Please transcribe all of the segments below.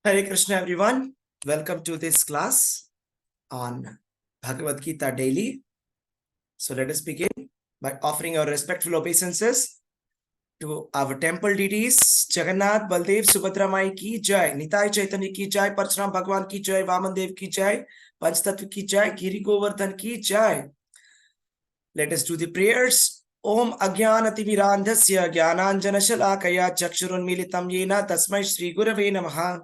Hare Krishna, everyone. Welcome to this class on Bhagavad Gita daily. So let us begin by offering our respectful obeisances to our temple deities, Jagannath, Baldev, Subhadra Mai ki jai, Nitai Chaitanya ki jai, Parchuram Bhagwan ki jai, Vaman Dev ki jai, Panchtattva ki jai, Giri Govardhan ki jai. Let us do the prayers. Om Agyanatimirandhasya Gyananjana Shalakaya Chakshurunmilitam Yena Tasmai Shri Gurave Namaha.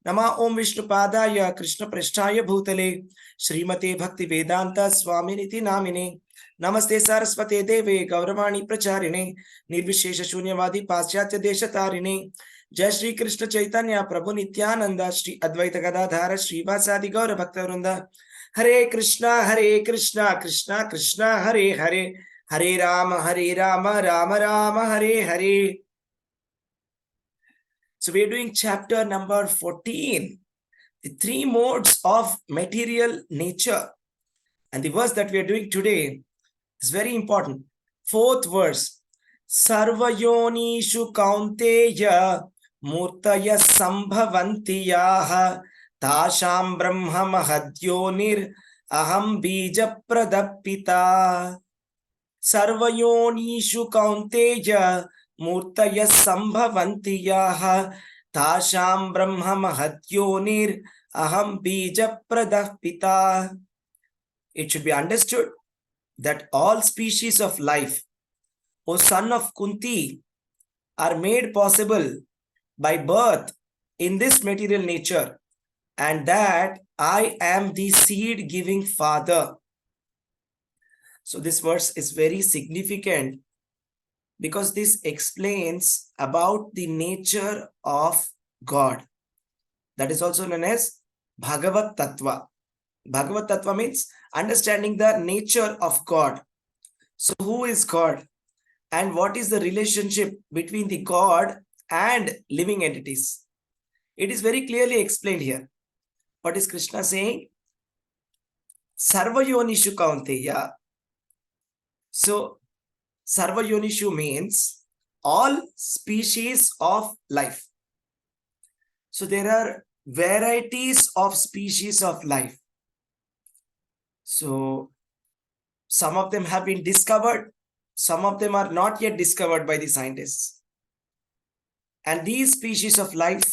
Nama Om Vishnupadaya Krishna Prasthaya Bhutale Srimate Bhakti Vedanta Swaminiti Namine Namaste Saraswate Deve Gauravani Pracharine Nirvishesha Shunyavadi Paschatya Deshatarine Jai Shri Krishna Chaitanya Prabhu Nityananda Shri Advaita Gadadhara Shri Vasadi Gaura Bhakta Vrunda Hare Krishna Krishna Krishna Hare Hare Hare Rama Rama Rama Hare Hare. So we are doing chapter number 14, the three modes of material nature. And the verse that we are doing today is very important. Fourth verse. Sarvayonishu kaunteya murtaya sambhavantiyaha tasham brahma mahadyonir aham bija pradapita. Sarvayonishu kaunteya Murtaya sambhavantiyaha tasham brahma mahadyonir aham bija pradah pita. It should be understood that all species of life, O son of Kunti, are made possible by birth in this material nature, and that I am the seed-giving father. So this verse is very significant because this explains about the nature of God. That is also known as Bhagavad Tattva. Bhagavad Tattva means understanding the nature of God. So who is God? And what is the relationship between the God and living entities? It is very clearly explained here. What is Krishna saying? Sarvayonishu kaunteya. So Sarvayonishu means all species of life. So there are varieties of species of life. So some of them have been discovered. Some of them are not yet discovered by the scientists. And these species of life,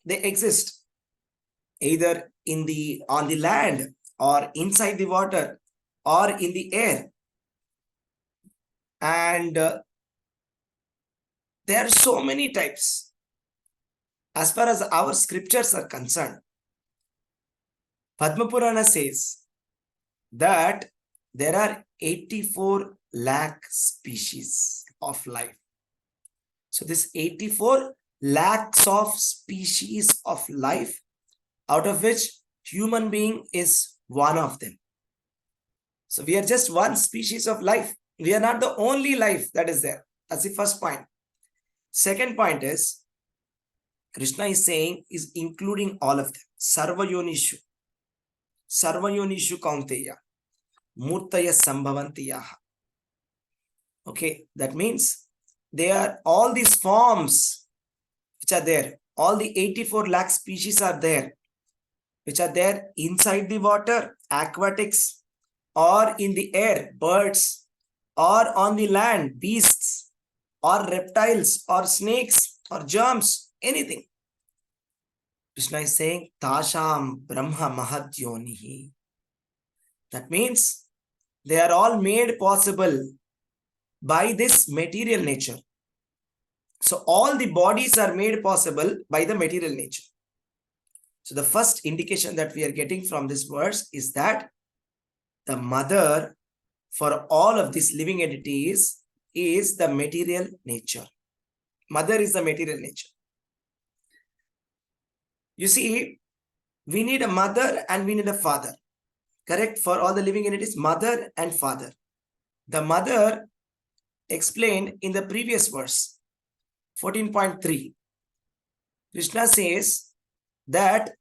they exist either on the land or inside the water or in the air. And there are so many types. As far as our scriptures are concerned, Padma Purana says that there are 84 lakh species of life. So this 84 lakhs of species of life, out of which human being is one of them. So we are just one species of life. We are not the only life that is there. That's the first point. Second point is, Krishna is saying, is including all of them. Sarvayonishu. Sarvayonishu kaunteya. Murtaya sambhavantiyaha. Okay, that means they are all these forms which are there. All the 84 lakh species are there, which are there inside the water, aquatics, or in the air, birds, or on the land, beasts, or reptiles, or snakes, or germs, anything. Krishna is saying, Tasham Brahma Mahadyonihi. That means they are all made possible by this material nature. So all the bodies are made possible by the material nature. So the first indication that we are getting from this verse is that the mother for all of these living entities is the material nature. Mother is the material nature. You see, we need a mother and we need a father. Correct? For all the living entities, mother and father. The mother explained in the previous verse, 14.3. Krishna says that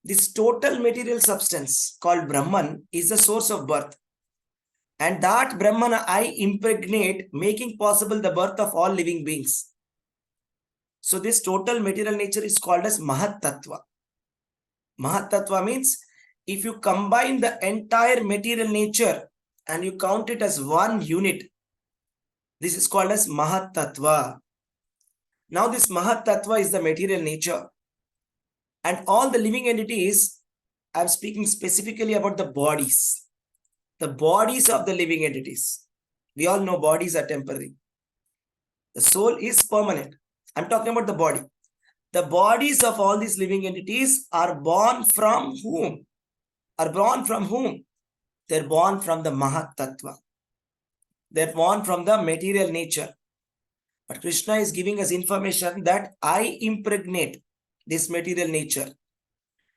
this total material substance called Brahman is the source of birth. And that Brahman I impregnate, making possible the birth of all living beings. So this total material nature is called as Mahat Tattva. Mahatattva means if you combine the entire material nature and you count it as one unit, this is called as Mahatattva. Now this Mahatattva is the material nature. And all the living entities, I'm speaking specifically about the bodies. The bodies of the living entities. We all know bodies are temporary. The soul is permanent. I'm talking about the body. The bodies of all these living entities are born from whom? Are born from whom? They're born from the Mahatattva. They're born from the material nature. But Krishna is giving us information that I impregnate this material nature.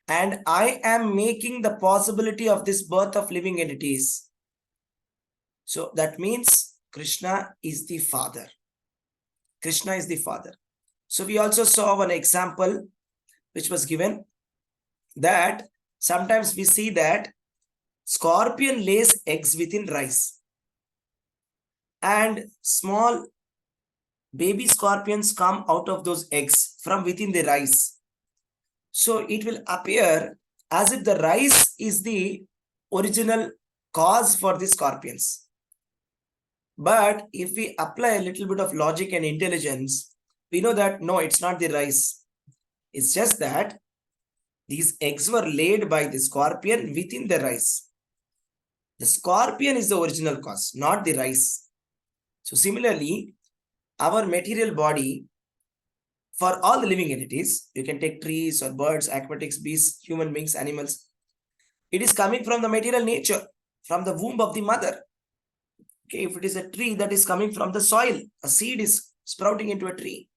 And I am making the possibility of this birth of living entities. So that means Krishna is the Father. Krishna is the Father. So we also saw one example which was given that sometimes we see that scorpion lays eggs within rice. And small baby scorpions come out of those eggs from within the rice. So it will appear as if the rice is the original cause for the scorpions. But if we apply a little bit of logic and intelligence, we know that no, it's not the rice. It's just that these eggs were laid by the scorpion within the rice. The scorpion is the original cause, not the rice. So similarly, our material body, for all the living entities, you can take trees or birds, aquatics, beasts, human beings, animals. It is coming from the material nature, from the womb of the mother. Okay, if it is a tree that is coming from the soil, a seed is sprouting into a tree.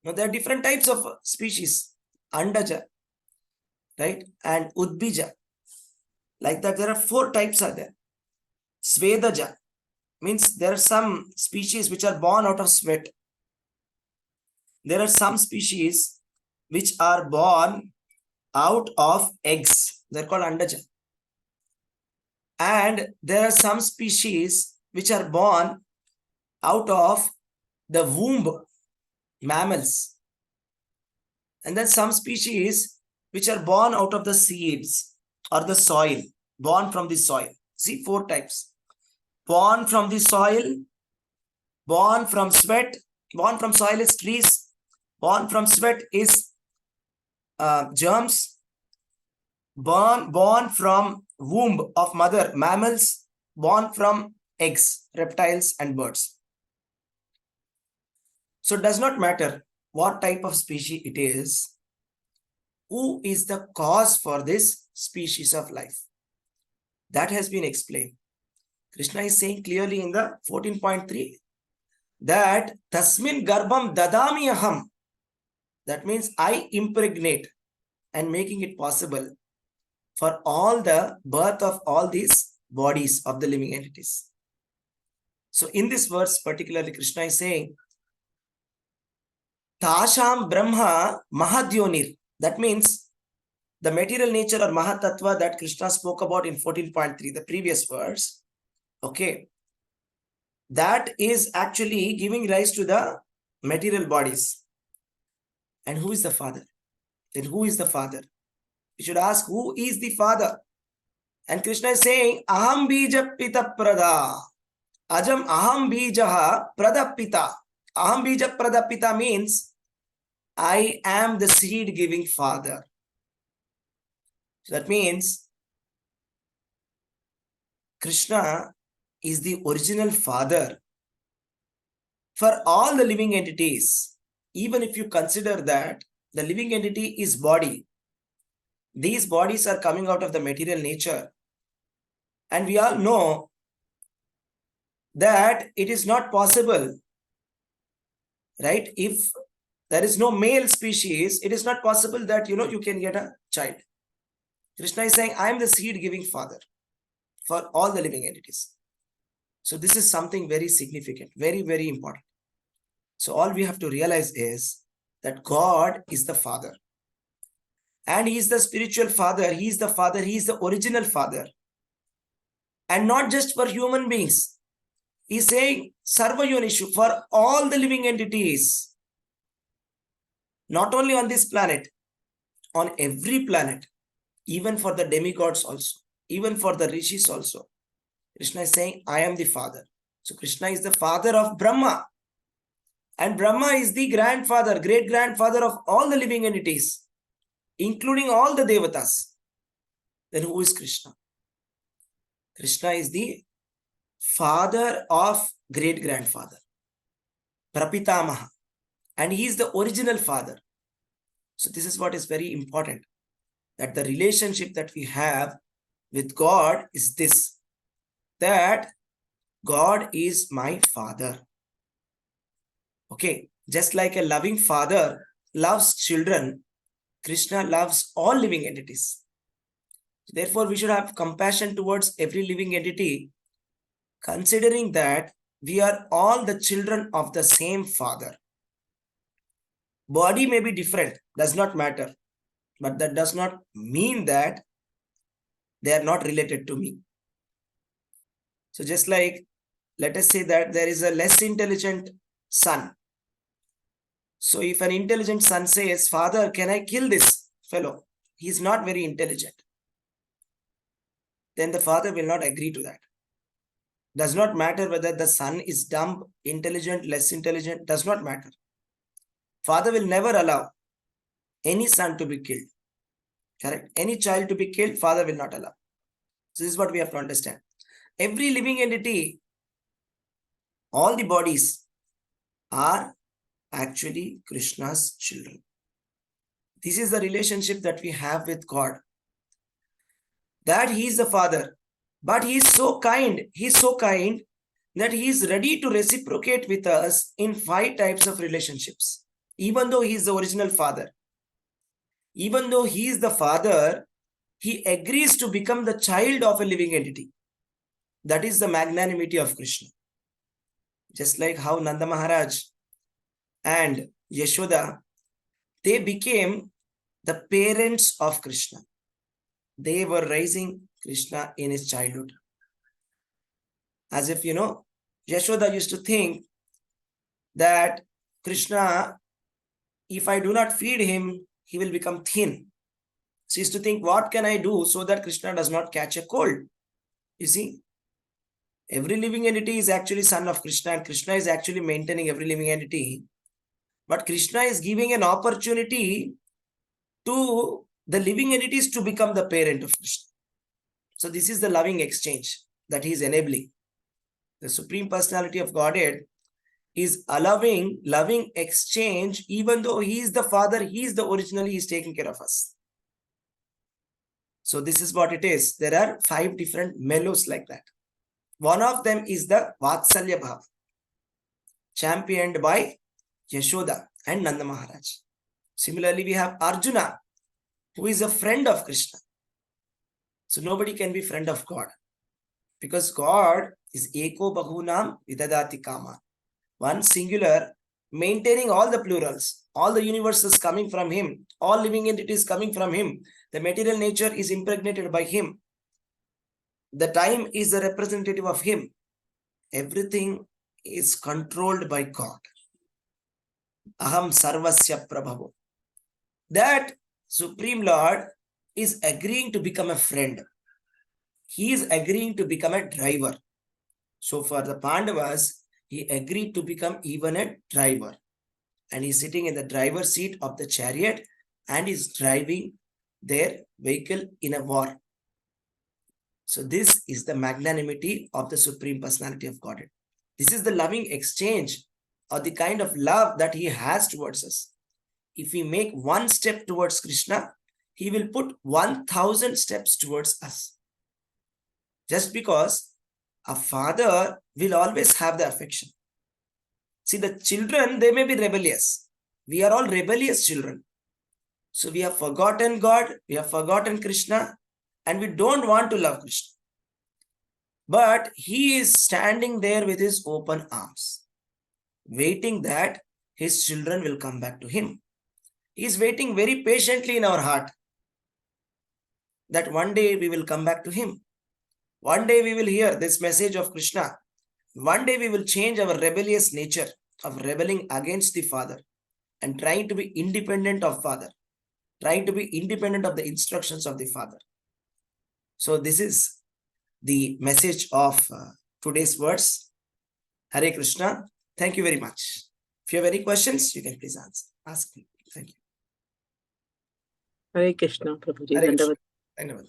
Now there are different types of species, Andaja, right, and Udbija. Like that, there are 4 types are there. Svedaja means there are some species which are born out of sweat. There are some species which are born out of eggs. They're called Andaja. And there are some species which are born out of the womb, mammals. And then some species which are born out of the seeds or the soil, born from the soil. See, 4 types. Born from the soil, born from sweat, born from soil is trees, born from sweat is germs, born from womb of mother, mammals, born from eggs, reptiles and birds. So it does not matter what type of species it is, who is the cause for this species of life. That has been explained. Krishna is saying clearly in the 14.3 that Tasmin Garbham Dadami Aham. That means I impregnate and making it possible for all the birth of all these bodies of the living entities. So in this verse particularly, Krishna is saying Tasham Brahma Mahadyonir. That means the material nature or Mahatattva that Krishna spoke about in 14.3, the previous verse, okay, that is actually giving rise to the material bodies. And who is the Father? Then who is the Father? You should ask, who is the Father? And Krishna is saying, Aham bija pita prada. Ajam aham bijaha prada pita. Aham bija prada pita means, I am the seed giving Father. So that means, Krishna is the original Father for all the living entities. Even if you consider that the living entity is body, these bodies are coming out of the material nature. And we all know that it is not possible, right? If there is no male species, it is not possible that, you can get a child. Krishna is saying, I am the seed giving Father for all the living entities. So this is something very significant, very, very important. So all we have to realize is that God is the Father. And He is the spiritual Father. He is the Father. He is the original Father. And not just for human beings. He is saying, Sarva Yonishu, for all the living entities. Not only on this planet, on every planet, even for the demigods also, even for the rishis also. Krishna is saying, I am the father. So Krishna is the father of Brahma. And Brahma is the grandfather, great-grandfather of all the living entities, including all the devatas. Then who is Krishna? Krishna is the father of great-grandfather, Prapitamaha. And he is the original father. So this is what is very important, that the relationship that we have with God is this, that God is my father. Okay, just like a loving father loves children, Krishna loves all living entities. Therefore, we should have compassion towards every living entity, considering that we are all the children of the same father. Body may be different, does not matter, but that does not mean that they are not related to me. So just like, let us say that there is a less intelligent son. So if an intelligent son says, Father, can I kill this fellow? He is not very intelligent. Then the father will not agree to that. Does not matter whether the son is dumb, intelligent, less intelligent, does not matter. Father will never allow any son to be killed. Correct? Any child to be killed, father will not allow. So this is what we have to understand. Every living entity, all the bodies are actually Krishna's children. This is the relationship that we have with God. That he is the father, but he is so kind. He is so kind that he is ready to reciprocate with us in 5 types of relationships. Even though he is the original father, even though he is the father, he agrees to become the child of a living entity. That is the magnanimity of Krishna. Just like how Nanda Maharaj and Yashoda, they became the parents of Krishna. They were raising Krishna in his childhood. As if, Yashoda used to think that Krishna, if I do not feed him, he will become thin. She used to think, what can I do so that Krishna does not catch a cold? You see, every living entity is actually son of Krishna, and Krishna is actually maintaining every living entity. But Krishna is giving an opportunity to the living entities to become the parent of Krishna. So this is the loving exchange that he is enabling. The Supreme Personality of Godhead is allowing loving exchange, even though he is the father, he is the originally, he is taking care of us. So this is what it is. There are 5 different mellows like that. One of them is the Vatsalya Bhava, championed by Yashoda and Nanda Maharaj. Similarly, we have Arjuna, who is a friend of Krishna. So nobody can be friend of God, because God is Eko Bahunam Vidadati Kama. One singular, maintaining all the plurals, all the universes coming from him, all living entities coming from him. The material nature is impregnated by him. The time is the representative of him. Everything is controlled by God. Aham Sarvasya Prabhavo. That Supreme Lord is agreeing to become a friend. He is agreeing to become a driver. So for the Pandavas, he agreed to become even a driver. And he's sitting in the driver's seat of the chariot and is driving their vehicle in a war. So this is the magnanimity of the Supreme Personality of Godhead. This is the loving exchange, or the kind of love that he has towards us. If we make 1 step towards Krishna, he will put 1,000 steps towards us. Just because a father will always have the affection. See, the children, they may be rebellious. We are all rebellious children. So we have forgotten God, we have forgotten Krishna, and we don't want to love Krishna. But he is standing there with his open arms, waiting that his children will come back to him. He is waiting very patiently in our heart that one day we will come back to him. One day we will hear this message of Krishna. One day we will change our rebellious nature of rebelling against the Father and trying to be independent of Father. trying to be independent of the instructions of the father. So this is the message of today's words. Hare Krishna. Thank you very much. If you have any questions, you can please ask me. Thank you. Hare Krishna, Prabhuji. Hare Krishna. Dhanyavad.